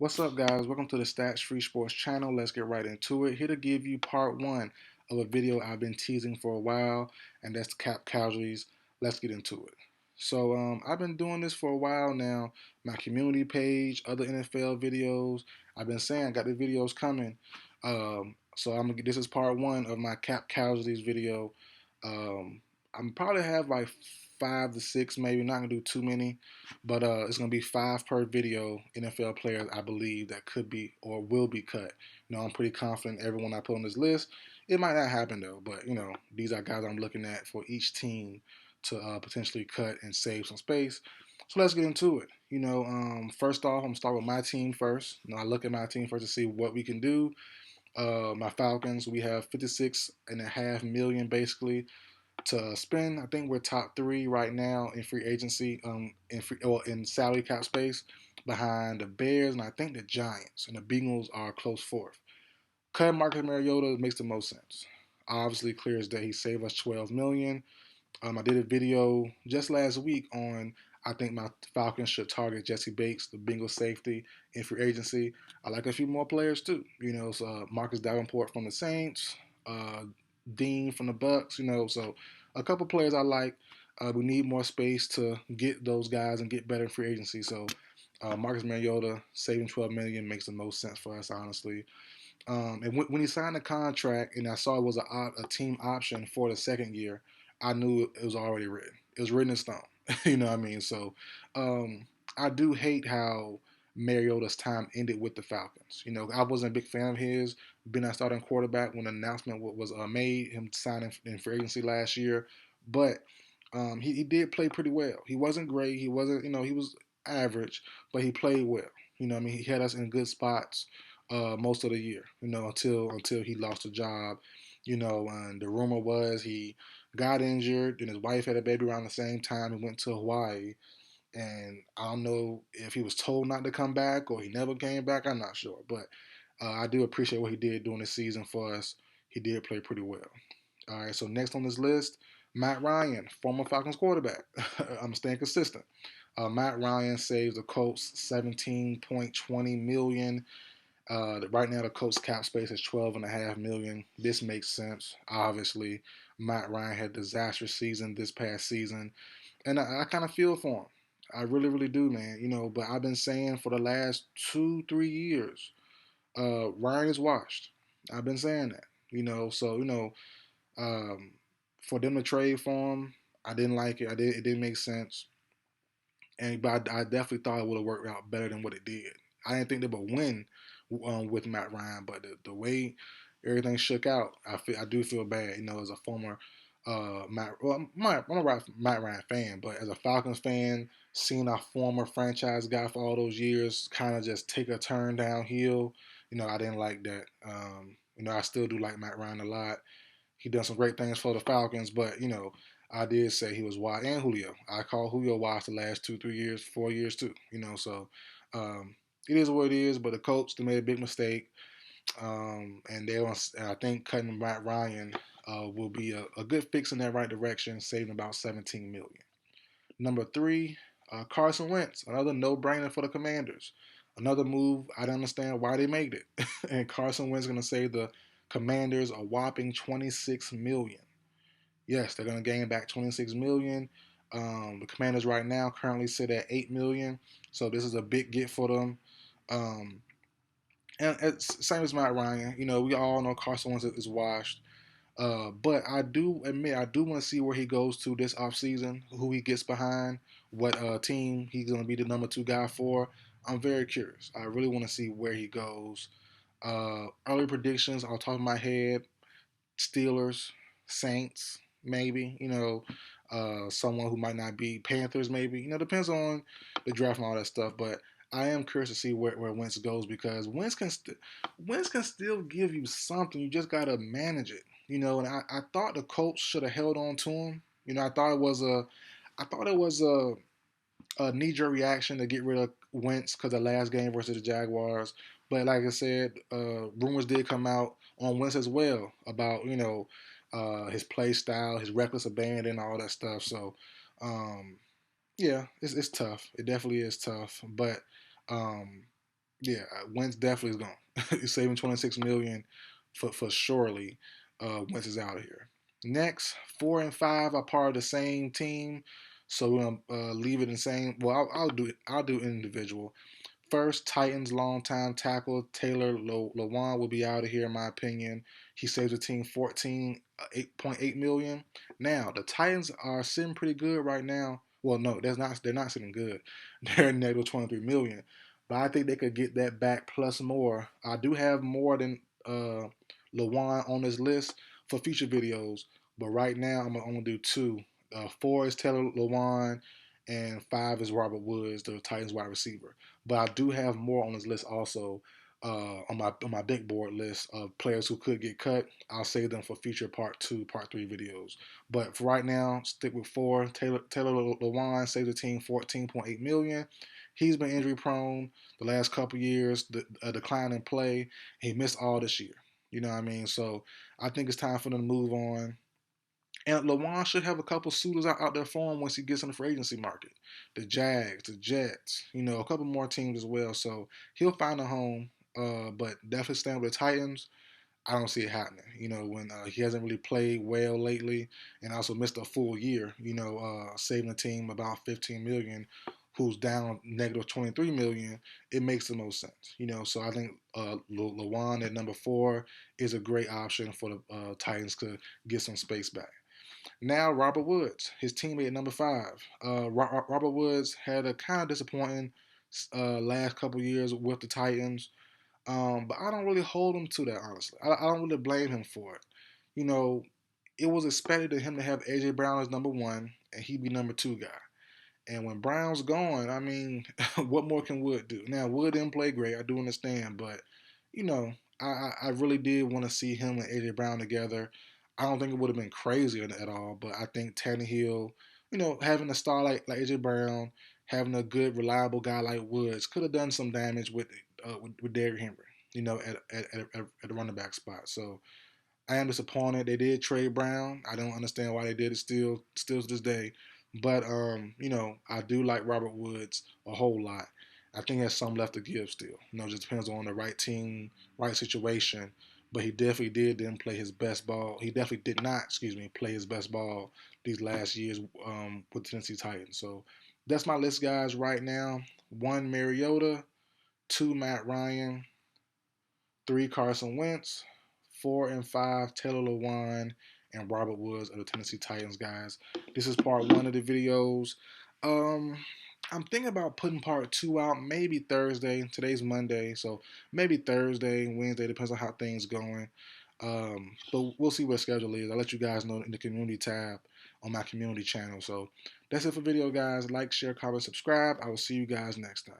What's up, guys? Welcome to the Stats Free Sports channel. Let's get right into it. Here to give you part one of a video I've been teasing for a while, and that's cap casualties. Let's get into it. I've been doing this for a while now. My community page, other NFL videos. I've been saying I got the videos coming. This is part one of my cap casualties video. I'm probably have like 5 to 6, maybe not gonna do too many, but it's gonna be 5 per video NFL players I believe that could be or will be cut. I'm pretty confident everyone I put on this list. It might not happen though, but these are guys I'm looking at for each team to potentially cut and save some space. So let's get into it. First off, I'm gonna start with my team first. I look at my team first to see what we can do. My Falcons, we have 56.5 million basically to spend. I think we're top three right now in free agency, in salary cap space, behind the Bears and I think the Giants, and the Bengals are close fourth. Cutting Marcus Mariota makes the most sense. Obviously, clear as day, he saved us 12 million. I did a video just last week on I think my Falcons should target Jesse Bates, the Bengals safety, in free agency. I like a few more players too. Marcus Davenport from the Saints, uh, Dean from the Bucks. So a couple players I like. We need more space to get those guys and get better in free agency. So Marcus Mariota saving 12 million makes the most sense for us, honestly. And when he signed the contract, and I saw it was a team option for the second year, I knew it was already written. It was written in stone. You know what I mean? So um, I do hate how Mariota's time ended with the Falcons. I wasn't a big fan of his being a starting quarterback when the announcement was made, him signing in free agency last year. But he did play pretty well. He wasn't great. He wasn't, he was average, but he played well. He had us in good spots most of the year, until he lost a job. And the rumor was he got injured and his wife had a baby around the same time and went to Hawaii. And I don't know if he was told not to come back or he never came back. I'm not sure. But I do appreciate what he did during the season for us. He did play pretty well. All right, so next on this list, Matt Ryan, former Falcons quarterback. I'm staying consistent. Matt Ryan saves the Colts 17.20 million. Right now, the Colts cap space is 12.5 million. This makes sense. Obviously, Matt Ryan had a disastrous season this past season, and I kind of feel for him. I really, really do, man. But I've been saying for the last 2, 3 years, Ryan is washed. I've been saying that. So um, for them to trade for him, I didn't like it. It didn't make sense, but I definitely thought it would have worked out better than what it did. I didn't think they would win with Matt Ryan, but the way everything shook out, I do feel bad. As a former I'm a Matt Ryan fan, but as a Falcons fan, seeing our former franchise guy for all those years kind of just take a turn downhill, I didn't like that. I still do like Matt Ryan a lot. He done some great things for the Falcons, but I did say he was wide, and Julio. I call Julio wide the last 2, 3 years, 4 years too. So it is what it is. But the coach they made a big mistake, and I think cutting Matt Ryan will be a good fix in that right direction, saving about 17 million. Number three, Carson Wentz, another no-brainer for the Commanders. Another move I don't understand why they made it, and Carson Wentz is going to save the Commanders a whopping 26 million. Yes, they're going to gain back 26 million. The Commanders right now currently sit at 8 million, so this is a big get for them. Um, and it's same as Matt Ryan. We all know Carson Wentz is washed. But I do admit I do want to see where he goes to this offseason, who he gets behind, what team he's going to be the number two guy for. I'm very curious. I really want to see where he goes. Early predictions off the top of my head: Steelers, Saints, maybe. Someone who might not be Panthers, maybe. Depends on the draft and all that stuff. But I am curious to see where Wentz goes because Wentz can still give you something. You just gotta manage it. And I thought the Colts should have held on to him. I thought it was a knee-jerk reaction to get rid of Wentz because the last game versus the Jaguars. But like I said, rumors did come out on Wentz as well about his play style, his reckless abandon, all that stuff. So um, yeah, it's tough. It definitely is tough. But um, Yeah, Wentz definitely is gone. He's saving 26 million for surely. Wentz is out of here. Next, 4 and 5 are part of the same team, so we're gonna leave it in the same. Well, I'll do individual. First, Titans longtime tackle Taylor Lewan will be out of here, in my opinion. He saves the team 8.8 million. Now, the Titans are sitting pretty good right now. Well, no, they're not sitting good. They're negative 23 million. But I think they could get that back plus more. I do have more than Lewan on this list for future videos. But right now, I'm gonna do two. Four is Taylor Lewan, and five is Robert Woods, the Titans wide receiver. But I do have more on this list also on my big board list of players who could get cut. I'll save them for future part two, part three videos. But for right now, stick with four. Taylor Lewan saved the team 14.8 million. He's been injury prone the last couple years, a decline in play. He missed all this year. You know what I mean? So I think it's time for them to move on. And Lewan should have a couple suitors out there for him once he gets in the free agency market. The Jags, the Jets, a couple more teams as well. So he'll find a home. But definitely stand with the Titans. I don't see it happening. When he hasn't really played well lately, and also missed a full year. Saving the team about 15 million, who's down negative 23 million. It makes the most sense. So I think Lewan at number 4 is a great option for the Titans to get some space back. Now Robert Woods, his teammate at number 5. Robert Woods had a kind of disappointing last couple years with the Titans. But I don't really hold him to that, honestly. I don't really blame him for it. You know, it was expected of him to have AJ Brown as number 1 and he'd be number 2 guy. And when Brown's gone, I mean, what more can Wood do? Now, Wood didn't play great, I do understand, but you know, I really did want to see him and AJ Brown together. I don't think it would have been crazy at all, but I think Tannehill, having a star like AJ Brown, having a good, reliable guy like Woods could have done some damage with Derrick Henry, at the running back spot. So I am disappointed they did trade Brown. I don't understand why they did it still to this day. But I do like Robert Woods a whole lot. I think he has some left to give still. It just depends on the right team, right situation. But he definitely didn't play his best ball. He definitely did not, play his best ball these last years with Tennessee Titans. So that's my list, guys, right now. 1, Mariota. 2, Matt Ryan. 3, Carson Wentz. 4 and 5, Taylor Lewan and Robert Woods of the Tennessee Titans, guys. This is part 1 of the videos. Um, I'm thinking about putting part 2 out maybe Thursday. Today's Monday, so maybe Thursday, Wednesday, depends on how things going. But we'll see what the schedule is. I'll let you guys know in the community tab on my community channel. So that's it for video, guys. Like, share, comment, subscribe. I will see you guys next time.